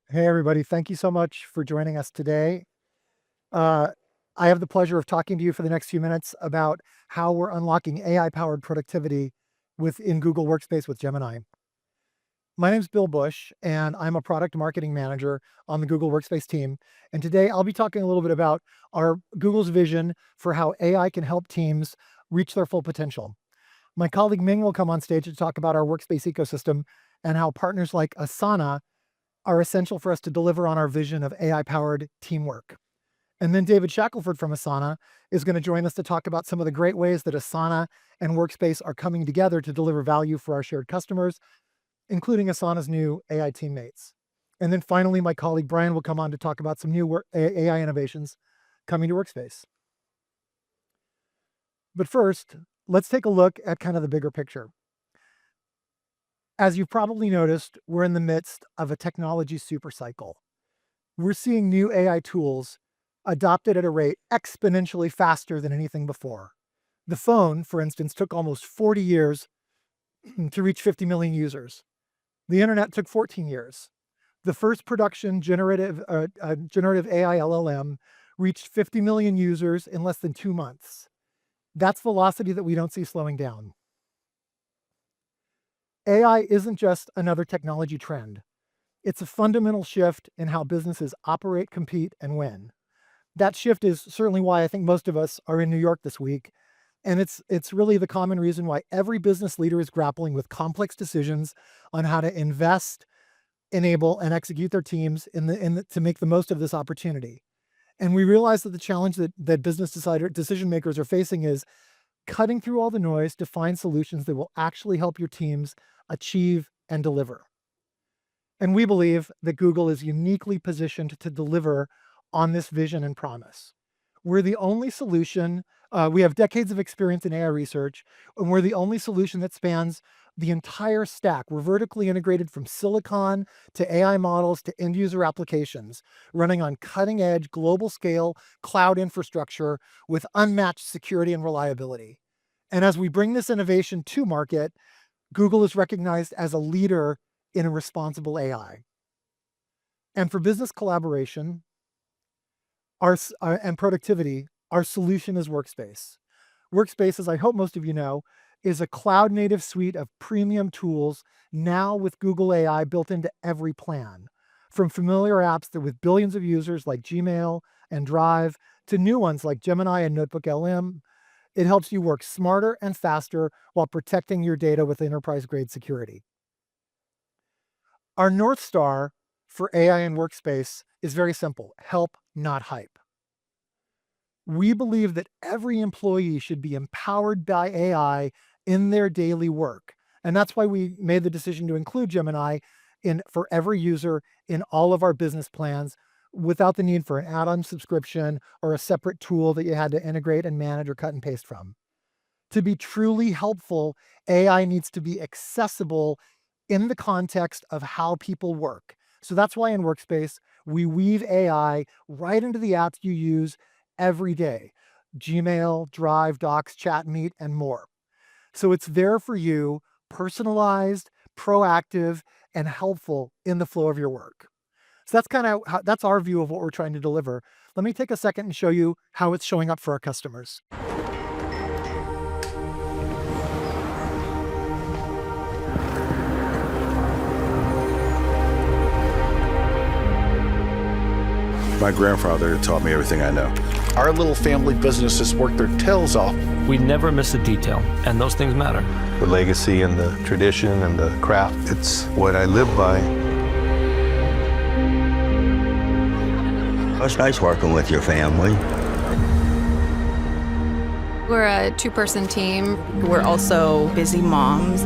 Hey, everybody. Thank you so much for joining us today. Uh, I have the pleasure of talking to you for the next few minutes about how we're unlocking AI-powered productivity within Google Workspace with Gemini. My name's Bill Bush, and I'm a product marketing manager on the Google Workspace team. And today I'll be talking a little bit about Google's vision for how AI can help teams reach their full potential. My colleague Ming will come on stage to talk about our workspace ecosystem and how partners like Asana are essential for us to deliver on our vision of AI-powered teamwork. And then David Shackelford from Asana is going to join us to talk about some of the great ways that Asana and Workspace are coming together to deliver value for our shared customers, including Asana's new AI teammates. And then finally, my colleague Brian will come on to talk about some new AI innovations coming to Workspace. But first, let's take a look at kind of the bigger picture. As you've probably noticed, we're in the midst of a technology supercycle. We're seeing new AI tools adopted at a rate exponentially faster than anything before. The phone, for instance, took almost 40 years to reach 50 million users. The internet took 14 years. The first production generative AI LLM reached 50 million users in less than 2 months. That's velocity that we don't see slowing down. AI isn't just another technology trend. It's a fundamental shift in how businesses operate, compete, and win. That shift is certainly why I think most of us are in New York this week. And it's really the common reason why every business leader is grappling with complex decisions on how to invest, enable, and execute their teams to make the most of this opportunity. And we realize that the challenge that business decision makers are facing is cutting through all the noise to find solutions that will actually help your teams achieve and deliver. And we believe that Google is uniquely positioned to deliver on this vision and promise. We're the only solution, we have decades of experience in AI research, and we're the only solution that spans the entire stack. We're vertically integrated from silicon to AI models to end user applications, running on cutting edge, global scale cloud infrastructure with unmatched security and reliability. And as we bring this innovation to market, Google is recognized as a leader in responsible AI. And for business collaboration and productivity, our solution is Workspace. Workspace, as I hope most of you know, is a cloud-native suite of premium tools now with Google AI built into every plan. From familiar apps that with billions of users like Gmail and Drive to new ones like Gemini and Notebook LM, it helps you work smarter and faster while protecting your data with enterprise-grade security. Our North Star for AI and Workspace is very simple: help, not hype. We believe that every employee should be empowered by AI in their daily work. And that's why we made the decision to include Gemini for every user in all of our business plans without the need for an add-on subscription or a separate tool that you had to integrate and manage or cut and paste from. To be truly helpful, AI needs to be accessible in the context of how people work. So that's why in Workspace, we weave AI right into the apps you use every day: Gmail, Drive, Docs, Chat, Meet, and more. So it's there for you, personalized, proactive, and helpful in the flow of your work. So that's our view of what we're trying to deliver. Let me take a second and show you how it's showing up for our customers. My grandfather taught me everything I know. Our little family businesses work their tails off. We never miss a detail, and those things matter. The legacy and the tradition and the craft, it's what I live by. It's nice working with your family. We're a two-person team. We're also busy moms.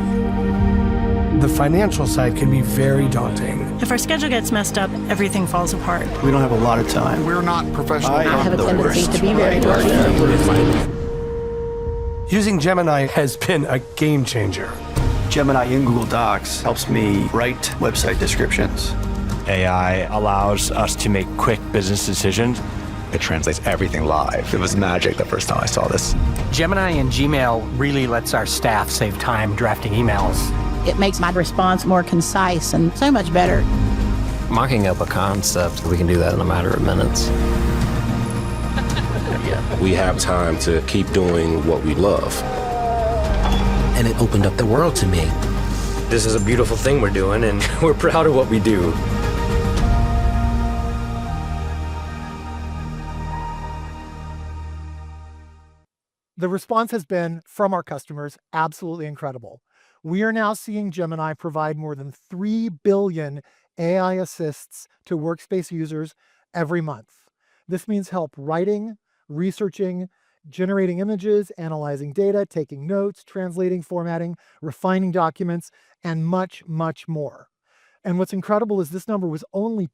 The financial side can be very daunting. If our schedule gets messed up, everything falls apart. We don't have a lot of time. We're not professional. I have a tendency to be very wordy. Using Gemini has been a game changer. Gemini in Google Docs helps me write website descriptions. AI allows us to make quick business decisions. It translates everything live. It was magic the first time I saw this. Gemini and Gmail really lets our staff save time drafting emails. It makes my response more concise and so much better. mocking up a concept, we can do that in a matter of minutes. We have time to keep doing what we love. And it opened up the world to me. This is a beautiful thing we're doing, and we're proud of what we do. The response has been, from our customers, absolutely incredible. We are now seeing Gemini provide more than 3 billion AI assists to Workspace users every month. This means help writing, researching, generating images, analyzing data, taking notes, translating, formatting, refining documents, and much, much more. And what's incredible is this number was only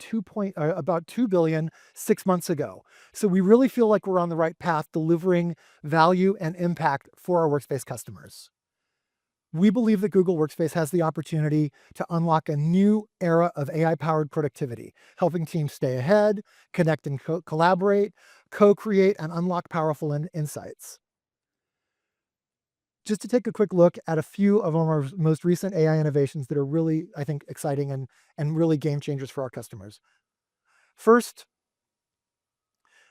about 2 billion 6 months ago. So we really feel like we're on the right path, delivering value and impact for our Workspace customers. We believe that Google Workspace has the opportunity to unlock a new era of AI-powered productivity, helping teams stay ahead, connect and collaborate, co-create, and unlock powerful insights. Just to take a quick look at a few of our most recent AI innovations that are really, I think, exciting and really game changers for our customers. First,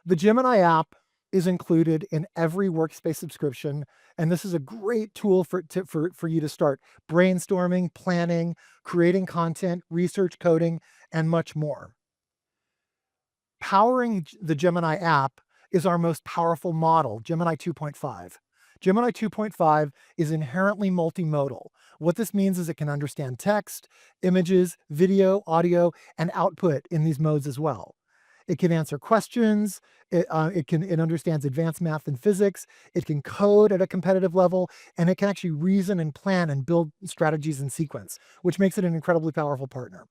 the Gemini app is included in every Workspace subscription, and this is a great tool for you to start brainstorming, planning, creating content, research, coding, and much more. Powering the Gemini app is our most powerful model, Gemini 2.5. Gemini 2.5 is inherently multimodal. What this means is it can understand text, images, video, audio, and output in these modes as well. It can answer questions, it understands advanced math and physics, it can code at a competitive level, and it can actually reason and plan and build strategies in sequence, which makes it an incredibly powerful partner.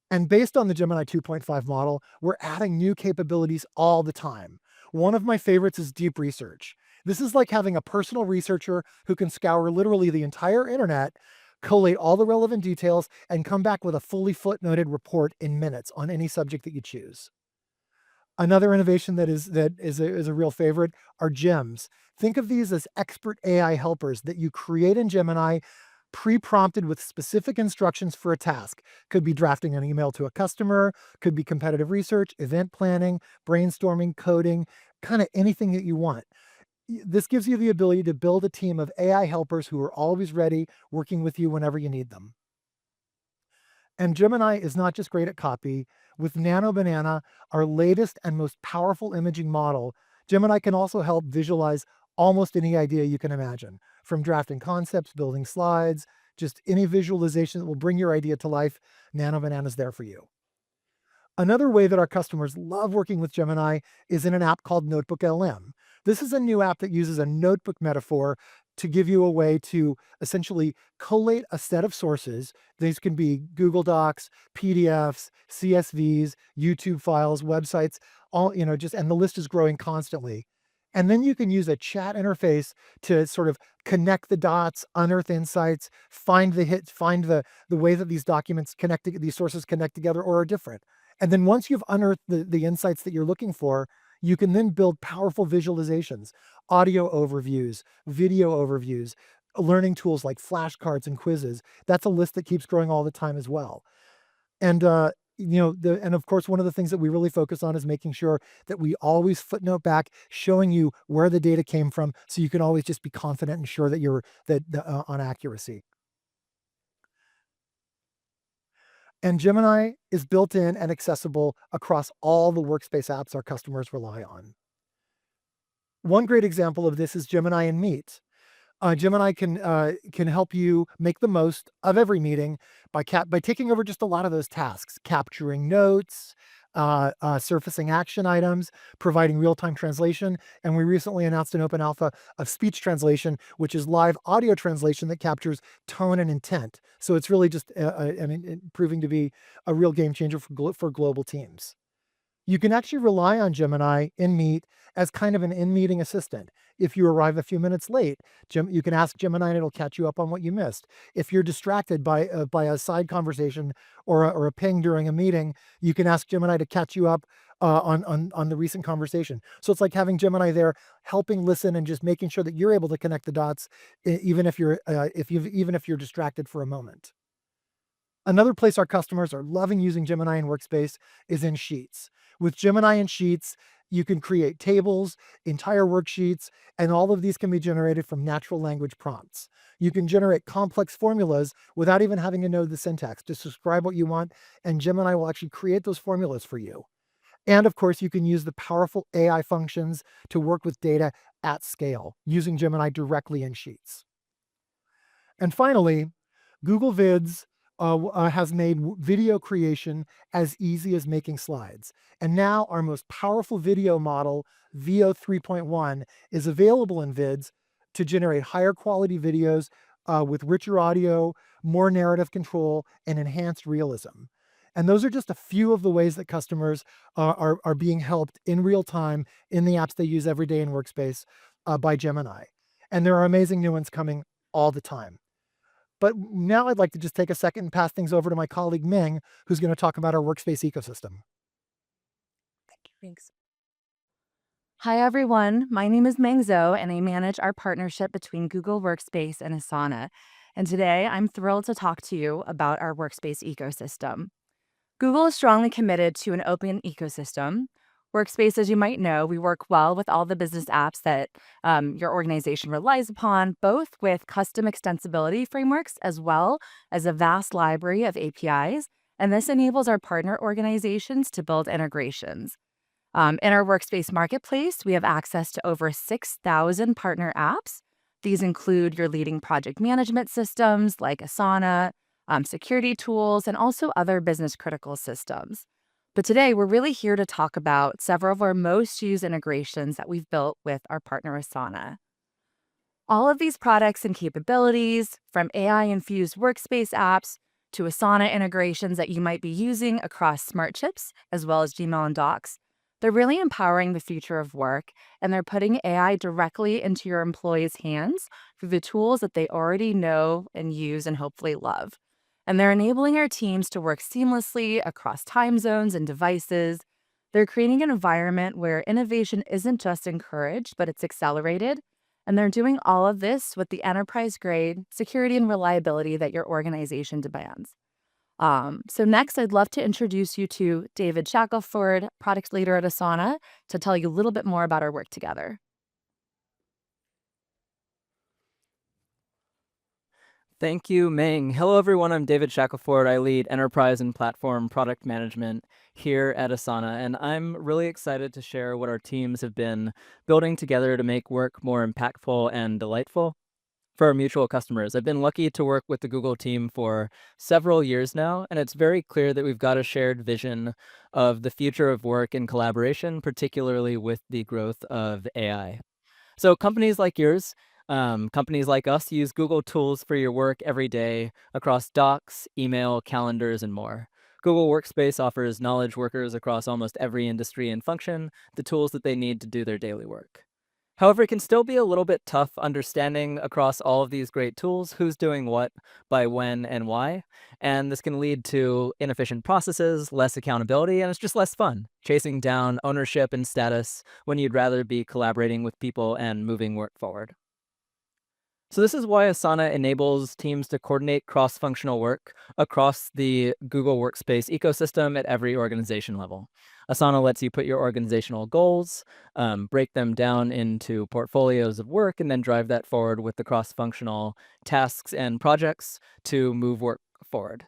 And based on the Gemini 2.5 model, we're adding new capabilities all the time. One of my favorites is deep research. This is like having a personal researcher who can scour literally the entire internet, collate all the relevant details, and come back with a fully footnoted report in minutes on any subject that you choose. Another innovation that is a real favorite are gems. Think of these as expert AI helpers that you create in Gemini, pre-prompted with specific instructions for a task. Could be drafting an email to a customer, could be competitive research, event planning, brainstorming, coding, kind of anything that you want. This gives you the ability to build a team of AI helpers who are always ready, working with you whenever you need them. And Gemini is not just great at copy. With Nano Banana, our latest and most powerful imaging model, Gemini can also help visualize almost any idea you can imagine, from drafting concepts, building slides, just any visualization that will bring your idea to life. Nano Banana is there for you. Another way that our customers love working with Gemini is in an app called Notebook LM. This is a new app that uses a notebook metaphor to give you a way to essentially collate a set of sources. These can be Google Docs, PDFs, CSVs, YouTube files, websites, and the list is growing constantly. And then you can use a chat interface to sort of connect the dots, unearth insights, find the hits, find the way that these documents these sources connect together or are different. And then once you've unearthed the insights that you're looking for, you can then build powerful visualizations, audio overviews, video overviews, learning tools like flashcards and quizzes. That's a list that keeps growing all the time as well. And and of course, one of the things that we really focus on is making sure that we always footnote back, showing you where the data came from, so you can always just be confident and sure that you're on accuracy. And Gemini is built in and accessible across all the Workspace apps our customers rely on. One great example of this is Gemini and Meet. Gemini can help you make the most of every meeting by taking over just a lot of those tasks, capturing notes, surfacing action items, providing real-time translation. And we recently announced an open alpha of speech translation, which is live audio translation that captures tone and intent. So it's really just proving to be a real game changer for global teams. You can actually rely on Gemini in Meet as kind of an in-meeting assistant. If you arrive a few minutes late, you can ask Gemini and it'll catch you up on what you missed. If you're distracted by a side conversation or a ping during a meeting, you can ask Gemini to catch you up on the recent conversation. So it's like having Gemini there helping listen and just making sure that you're able to connect the dots, even if you're distracted for a moment. Another place our customers are loving using Gemini and Workspace is in Sheets. With Gemini and Sheets, you can create tables, entire worksheets, and all of these can be generated from natural language prompts. You can generate complex formulas without even having to know the syntax. Just describe what you want, and Gemini will actually create those formulas for you. And of course, you can use the powerful AI functions to work with data at scale using Gemini directly in Sheets. And finally, Google Vids has made video creation as easy as making slides. And now our most powerful video model, VO 3.1, is available in Vids to generate higher quality videos with richer audio, more narrative control, and enhanced realism. And those are just a few of the ways that customers are being helped in real time in the apps they use every day in Workspace by Gemini. And there are amazing new ones coming all the time. But now I'd like to just take a second and pass things over to my colleague Ming, who's going to talk about our Workspace ecosystem. Thanks. Hi, everyone. My name is Meng Zhou, and I manage our partnership between Google Workspace and Asana. And today, I'm thrilled to talk to you about our Workspace ecosystem. Google is strongly committed to an open ecosystem. Workspace, as you might know, we work well with all the business apps that your organization relies upon, both with custom extensibility frameworks as well as a vast library of APIs. And this enables our partner organizations to build integrations. In our Workspace marketplace, we have access to over 6,000 partner apps. These include your leading project management systems like Asana, security tools, and also other business critical systems. But today, we're really here to talk about several of our most used integrations that we've built with our partner Asana. All of these products and capabilities, from AI-infused workspace apps to Asana integrations that you might be using across smart chips, as well as Gmail and Docs, they're really empowering the future of work, and they're putting AI directly into your employees' hands through the tools that they already know and use and hopefully love. And they're enabling our teams to work seamlessly across time zones and devices. They're creating an environment where innovation isn't just encouraged, but it's accelerated. And they're doing all of this with the enterprise-grade security and reliability that your organization demands. So next, I'd love to introduce you to David Shackelford, product leader at Asana, to tell you a little bit more about our work together. Thank you, Ming. Hello, everyone. I'm David Shackelford. I lead enterprise and platform product management here at Asana, and I'm really excited to share what our teams have been building together to make work more impactful and delightful for our mutual customers. I've been lucky to work with the Google team for several years now, and it's very clear that we've got a shared vision of the future of work and collaboration, particularly with the growth of AI. So companies like yours, companies like us use Google tools for your work every day across Docs, email, calendars, and more. Google Workspace offers knowledge workers across almost every industry and function the tools that they need to do their daily work. However, it can still be a little bit tough understanding across all of these great tools who's doing what, by when, and why. And this can lead to inefficient processes, less accountability, and it's just less fun, chasing down ownership and status when you'd rather be collaborating with people and moving work forward. So this is why Asana enables teams to coordinate cross-functional work across the Google Workspace ecosystem at every organization level. Asana lets you put your organizational goals, break them down into portfolios of work, and then drive that forward with the cross-functional tasks and projects to move work forward.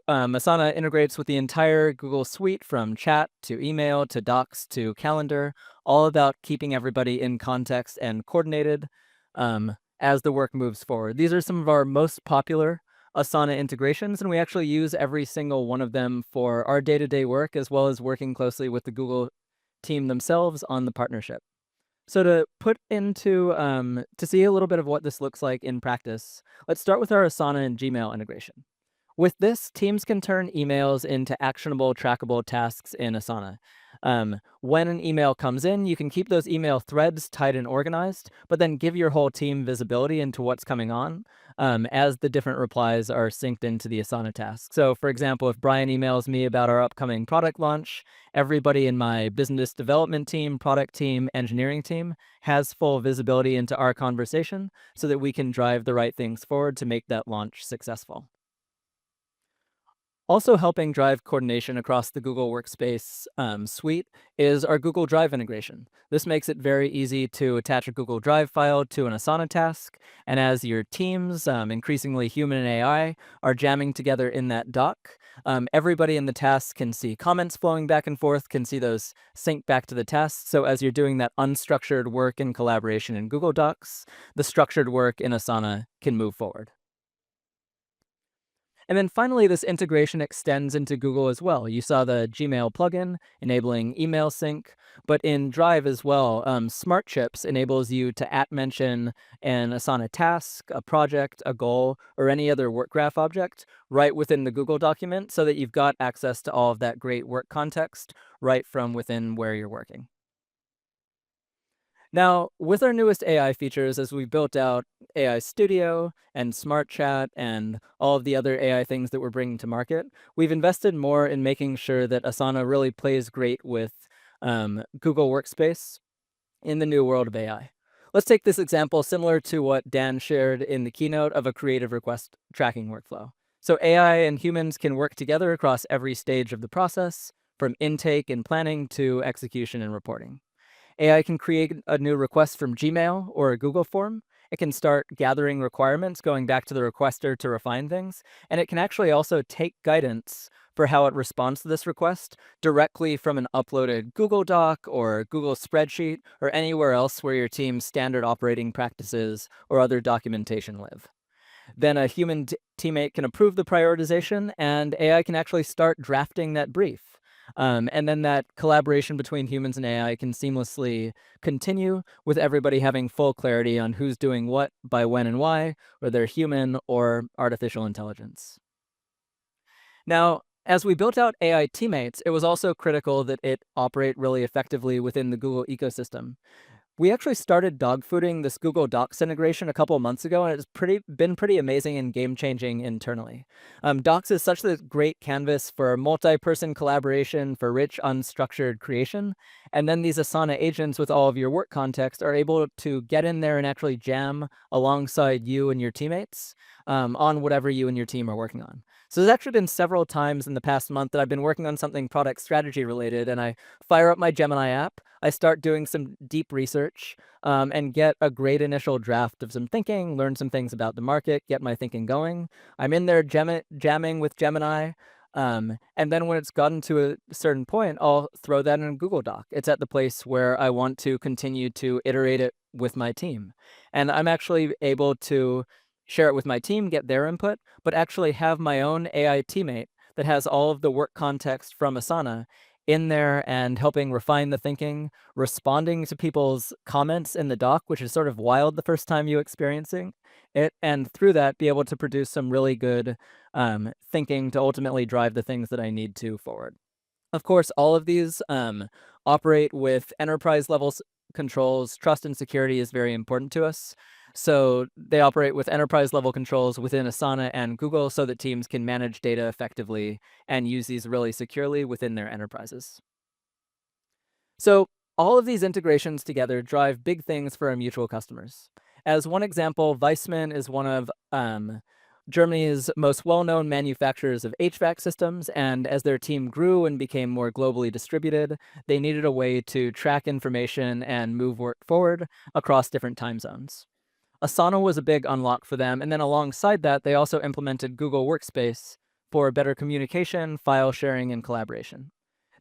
Asana integrates with the entire Google suite, from chat to email to Docs to calendar, all about keeping everybody in context and coordinated as the work moves forward. These are some of our most popular Asana integrations, and we actually use every single one of them for our day-to-day work, as well as working closely with the Google team themselves on the partnership. So to see a little bit of what this looks like in practice, let's start with our Asana and Gmail integration. With this, teams can turn emails into actionable, trackable tasks in Asana. When an email comes in, you can keep those email threads tight and organized, but then give your whole team visibility into what's coming on as the different replies are synced into the Asana task. So for example, if Brian emails me about our upcoming product launch, everybody in my business development team, product team, engineering team has full visibility into our conversation so that we can drive the right things forward to make that launch successful. Also helping drive coordination across the Google Workspace suite is our Google Drive integration. This makes it very easy to attach a Google Drive file to an Asana task, and as your teams, increasingly human and AI, are jamming together in that doc, everybody in the task can see comments flowing back and forth, can see those sync back to the task. So as you're doing that unstructured work in collaboration in Google Docs, the structured work in Asana can move forward. And then finally, this integration extends into Google as well. You saw the Gmail plugin enabling email sync, but in Drive as well, Smart Chips enables you to @mention an Asana task, a project, a goal, or any other work graph object right within the Google document so that you've got access to all of that great work context right from within where you're working. Now, with our newest AI features, as we built out AI Studio and Smart Chat and all of the other AI things that we're bringing to market, we've invested more in making sure that Asana really plays great with Google Workspace in the new world of AI. Let's take this example similar to what Dan shared in the keynote of a creative request tracking workflow. So AI and humans can work together across every stage of the process, from intake and planning to execution and reporting. AI can create a new request from Gmail or a Google form. It can start gathering requirements, going back to the requester to refine things. And it can actually also take guidance for how it responds to this request directly from an uploaded Google Doc or Google spreadsheet or anywhere else where your team's standard operating practices or other documentation live. Then a human teammate can approve the prioritization, and AI can actually start drafting that brief. And then that collaboration between humans and AI can seamlessly continue with everybody having full clarity on who's doing what, by when and why, whether human or artificial intelligence. Now, as we built out AI teammates, it was also critical that it operate really effectively within the Google ecosystem. We actually started dogfooding this Google Docs integration a couple of months ago, and it's been pretty amazing and game-changing internally. Docs is such a great canvas for multi-person collaboration, for rich, unstructured creation, and then these Asana agents with all of your work context are able to get in there and actually jam alongside you and your teammates on whatever you and your team are working on. So there's actually been several times in the past month that I've been working on something product strategy related, and I fire up my Gemini app, I start doing some deep research, and get a great initial draft of some thinking, learn some things about the market, get my thinking going. I'm in there jamming with Gemini, and then when it's gotten to a certain point, I'll throw that in a Google Doc. It's at the place where I want to continue to iterate it with my team. And I'm actually able to share it with my team, get their input, but actually have my own AI teammate that has all of the work context from Asana in there and helping refine the thinking, responding to people's comments in the doc, which is sort of wild the first time you experiencing it, and through that be able to produce some really good thinking to ultimately drive the things that I need to forward. Of course, all of these operate with enterprise level controls. Trust and security is very important to us. So they operate with enterprise level controls within Asana and Google so that teams can manage data effectively and use these really securely within their enterprises. So all of these integrations together drive big things for our mutual customers. As one example, Viessmann is one of Germany's most well-known manufacturers of HVAC systems, and as their team grew and became more globally distributed, they needed a way to track information and move work forward across different time zones. Asana was a big unlock for them, and then alongside that, they also implemented Google Workspace for better communication, file sharing, and collaboration.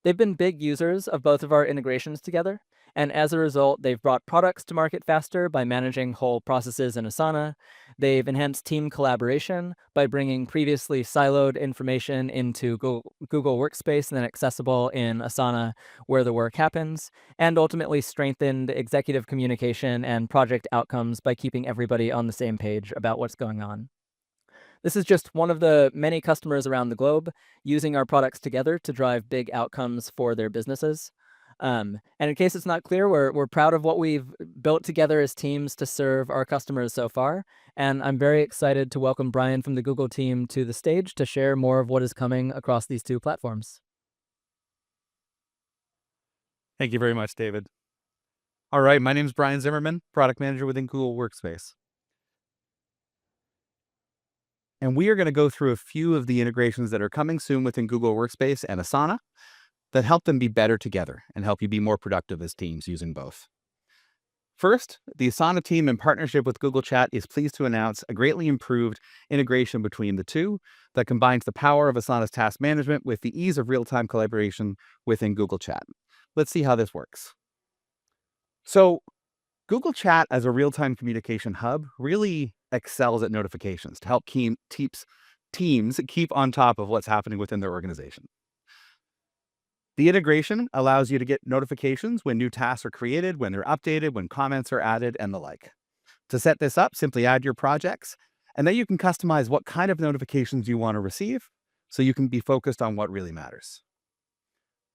They've been big users of both of our integrations together, and as a result, they've brought products to market faster by managing whole processes in Asana. They've enhanced team collaboration by bringing previously siloed information into Google Workspace and then accessible in Asana where the work happens, and ultimately strengthened executive communication and project outcomes by keeping everybody on the same page about what's going on. This is just one of the many customers around the globe using our products together to drive big outcomes for their businesses. And in case it's not clear, we're proud of what we've built together as teams to serve our customers so far. And I'm very excited to welcome Brian from the Google team to the stage to share more of what is coming across these two platforms. Thank you very much, David. All right, my name is Brian Zimmerman, product manager within Google Workspace. And we are going to go through a few of the integrations that are coming soon within Google Workspace and Asana that help them be better together and help you be more productive as teams using both. First, the Asana team in partnership with Google Chat is pleased to announce a greatly improved integration between the two that combines the power of Asana's task management with the ease of real-time collaboration within Google Chat. Let's see how this works. So, Google Chat as a real-time communication hub really excels at notifications to help teams keep on top of what's happening within their organization. The integration allows you to get notifications when new tasks are created, when they're updated, when comments are added, and the like. To set this up, simply add your projects, and then you can customize what kind of notifications you want to receive so you can be focused on what really matters.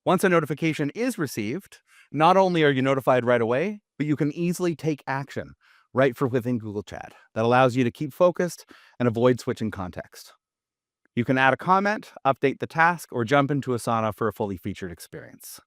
Once a notification is received, not only are you notified right away, but you can easily take action right from within Google Chat. That allows you to keep focused and avoid switching context. You can add a comment, update the task, or jump into Asana for a fully featured experience.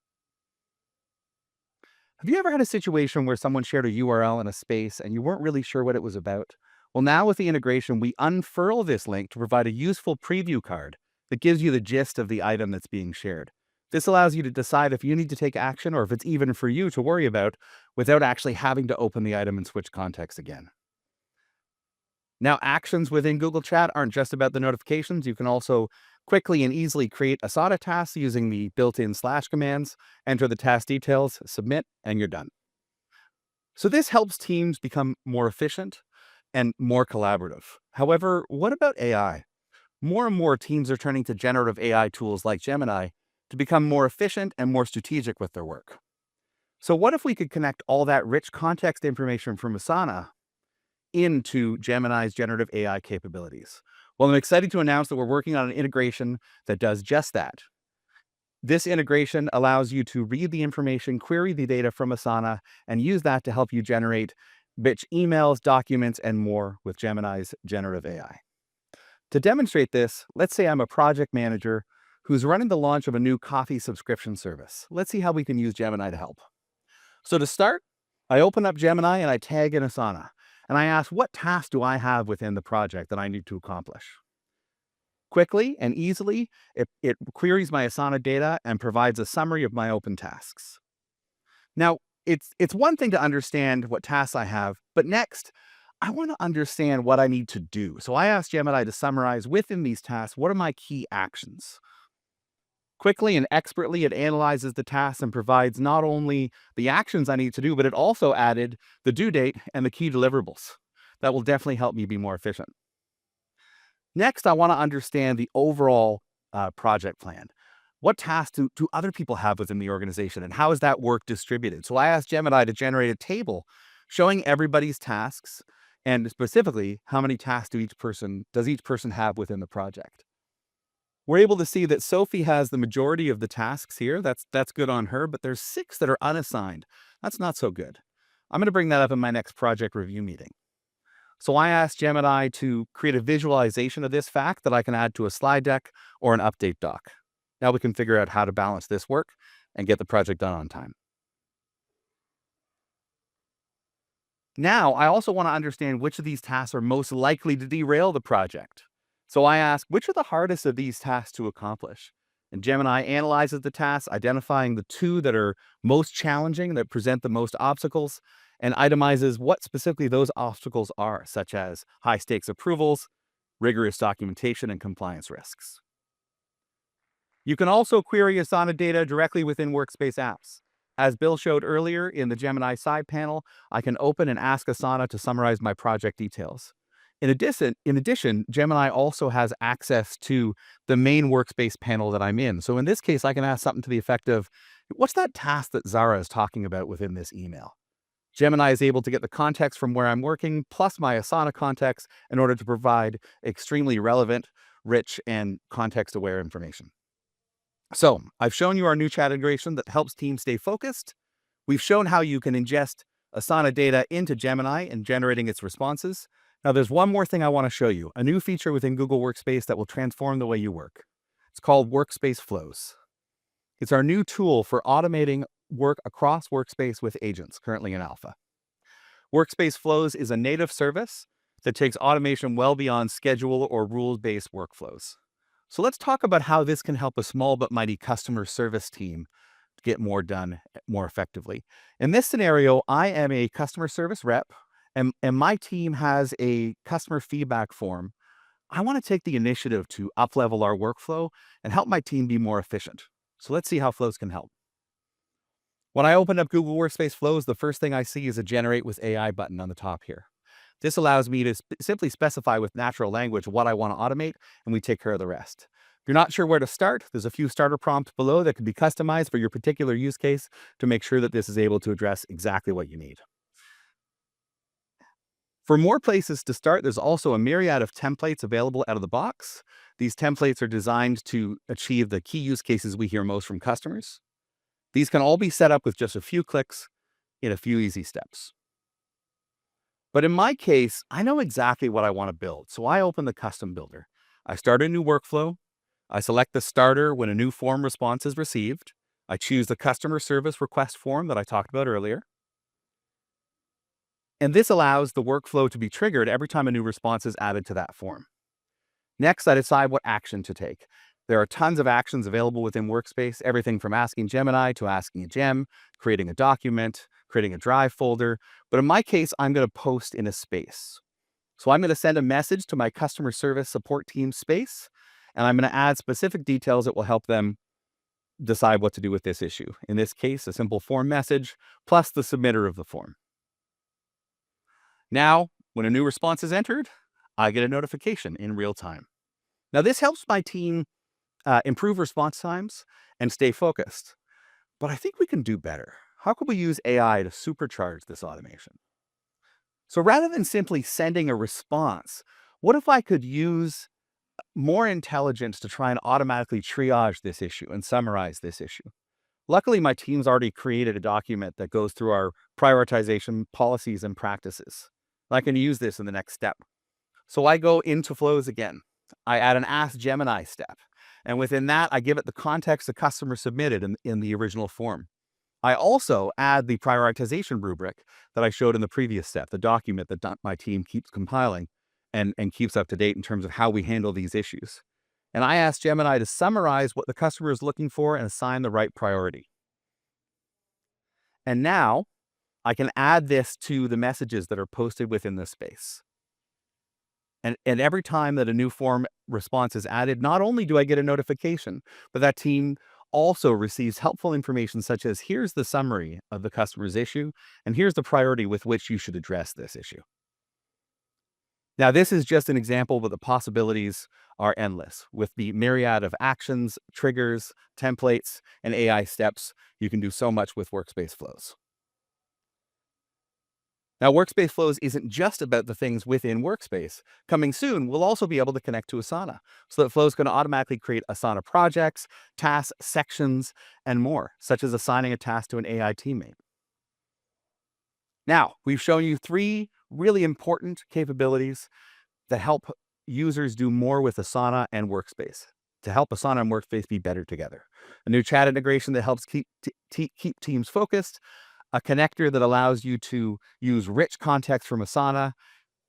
Have you ever had a situation where someone shared a URL in a space and you weren't really sure what it was about? Well, now with the integration, we unfurl this link to provide a useful preview card that gives you the gist of the item that's being shared. This allows you to decide if you need to take action or if it's even for you to worry about without actually having to open the item and switch context again. Now, actions within Google Chat aren't just about the notifications. You can also quickly and easily create Asana tasks using the built-in / commands, enter the task details, submit, and you're done. So this helps teams become more efficient and more collaborative. However, what about AI? More and more teams are turning to generative AI tools like Gemini to become more efficient and more strategic with their work. So what if we could connect all that rich context information from Asana into Gemini's generative AI capabilities? Well, I'm excited to announce that we're working on an integration that does just that. This integration allows you to read the information, query the data from Asana, and use that to help you generate rich emails, documents, and more with Gemini's generative AI. To demonstrate this, let's say I'm a project manager who's running the launch of a new coffee subscription service. Let's see how we can use Gemini to help. So to start, I open up Gemini and I tag in Asana. And I ask, what tasks do I have within the project that I need to accomplish? Quickly and easily, it queries my Asana data and provides a summary of my open tasks. Now, it's one thing to understand what tasks I have, but next, I want to understand what I need to do. So I ask Gemini to summarize within these tasks, what are my key actions? Quickly and expertly, it analyzes the tasks and provides not only the actions I need to do, but it also added the due date and the key deliverables. That will definitely help me be more efficient. Next, I want to understand the overall project plan. What tasks do other people have within the organization, and how is that work distributed? So I asked Gemini to generate a table showing everybody's tasks, and specifically, how many tasks does each person have within the project. We're able to see that Sophie has the majority of the tasks here. That's good on her, but there's 6 that are unassigned. That's not so good. I'm going to bring that up in my next project review meeting. So I asked Gemini to create a visualization of this fact that I can add to a slide deck or an update doc. Now we can figure out how to balance this work and get the project done on time. Now, I also want to understand which of these tasks are most likely to derail the project. So I ask, which are the hardest of these tasks to accomplish? And Gemini analyzes the tasks, identifying the 2 that are most challenging, that present the most obstacles, and itemizes what specifically those obstacles are, such as high stakes approvals, rigorous documentation, and compliance risks. You can also query Asana data directly within Workspace apps. As Bill showed earlier in the Gemini side panel, I can open and ask Asana to summarize my project details. In addition, Gemini also has access to the main Workspace panel that I'm in. So in this case, I can ask something to the effect of, what's that task that Zara is talking about within this email? Gemini is able to get the context from where I'm working, plus my Asana context, in order to provide extremely relevant, rich, and context-aware information. So I've shown you our new chat integration that helps teams stay focused. We've shown how you can ingest Asana data into Gemini and generating its responses. Now there's one more thing I want to show you, a new feature within Google Workspace that will transform the way you work. It's called Workspace Flows. It's our new tool for automating work across Workspace with agents, currently in alpha. Workspace Flows is a native service. that takes automation well beyond schedule or rules-based workflows. So let's talk about how this can help a small but mighty customer service team get more done more effectively. In this scenario, I am a customer service rep, and my team has a customer feedback form. I want to take the initiative to up-level our workflow and help my team be more efficient. So let's see how Flows can help. When I open up Google Workspace Flows, the first thing I see is a Generate with AI button on the top here. This allows me to simply specify with natural language what I want to automate, and we take care of the rest. If you're not sure where to start, there's a few starter prompts below that can be customized for your particular use case to make sure that this is able to address exactly what you need. For more places to start, there's also a myriad of templates available out of the box. These templates are designed to achieve the key use cases we hear most from customers. These can all be set up with just a few clicks in a few easy steps. But in my case, I know exactly what I want to build, so I open the custom builder. I start a new workflow. I select the starter when a new form response is received. I choose the customer service request form that I talked about earlier. And this allows the workflow to be triggered every time a new response is added to that form. Next, I decide what action to take. There are tons of actions available within Workspace, everything from asking Gemini to asking a gem, creating a document, creating a Drive folder. But in my case, I'm going to post in a space. So I'm going to send a message to my customer service support team space, and I'm going to add specific details that will help them decide what to do with this issue. In this case, a simple form message plus the submitter of the form. Now, when a new response is entered, I get a notification in real time. Now, this helps my team improve response times and stay focused. But I think we can do better. How could we use AI to supercharge this automation? So rather than simply sending a response, what if I could use more intelligence to try and automatically triage this issue and summarize this issue? Luckily, my team's already created a document that goes through our prioritization policies and practices. I can use this in the next step. So I go into Flows again. I add an Ask Gemini step. And within that, I give it the context the customer submitted in the original form. I also add the prioritization rubric that I showed in the previous step, the document that my team keeps compiling and keeps up to date in terms of how we handle these issues. And I ask Gemini to summarize what the customer is looking for and assign the right priority. And now I can add this to the messages that are posted within this space. And every time that a new form response is added, not only do I get a notification, but that team also receives helpful information such as, here's the summary of the customer's issue, and here's the priority with which you should address this issue. Now, this is just an example, but the possibilities are endless. With the myriad of actions, triggers, templates, and AI steps, you can do so much with Workspace Flows. Now, Workspace Flows isn't just about the things within Workspace. Coming soon, we'll also be able to connect to Asana, so that Flows can automatically create Asana projects, tasks, sections, and more, such as assigning a task to an AI teammate. Now, we've shown you 3 really important capabilities that help users do more with Asana and Workspace, to help Asana and Workspace be better together. A new chat integration that helps keep teams focused, a connector that allows you to use rich context from Asana,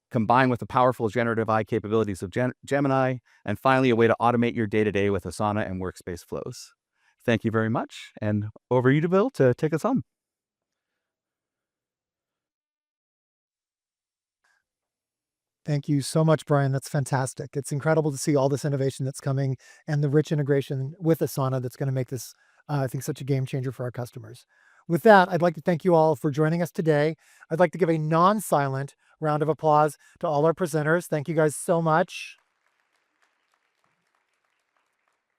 combined with the powerful generative AI capabilities of Gemini, and finally, a way to automate your day-to-day with Asana and Workspace Flows. Thank you very much, and over to you, Bill, to take us home. Thank you so much, Brian. That's fantastic. It's incredible to see all this innovation that's coming and the rich integration with Asana that's going to make this, I think, such a game changer for our customers. With that, I'd like to thank you all for joining us today. I'd like to give a non-silent round of applause to all our presenters. Thank you guys so much.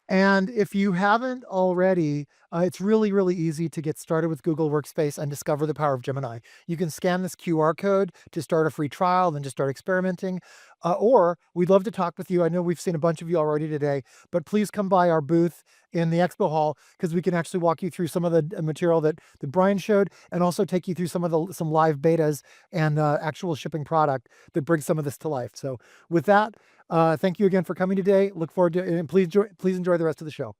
And if you haven't already, it's really, really easy to get started with Google Workspace and discover the power of Gemini. You can scan this QR code to start a free trial, then to start experimenting. Or we'd love to talk with you. I know we've seen a bunch of you already today, but please come by our booth in the expo hall, because we can actually walk you through some of the material that Brian showed, and also take you through some live betas and actual shipping product that brings some of this to life. So with that, thank you again for coming today. Look forward to it, and please enjoy the rest of the show.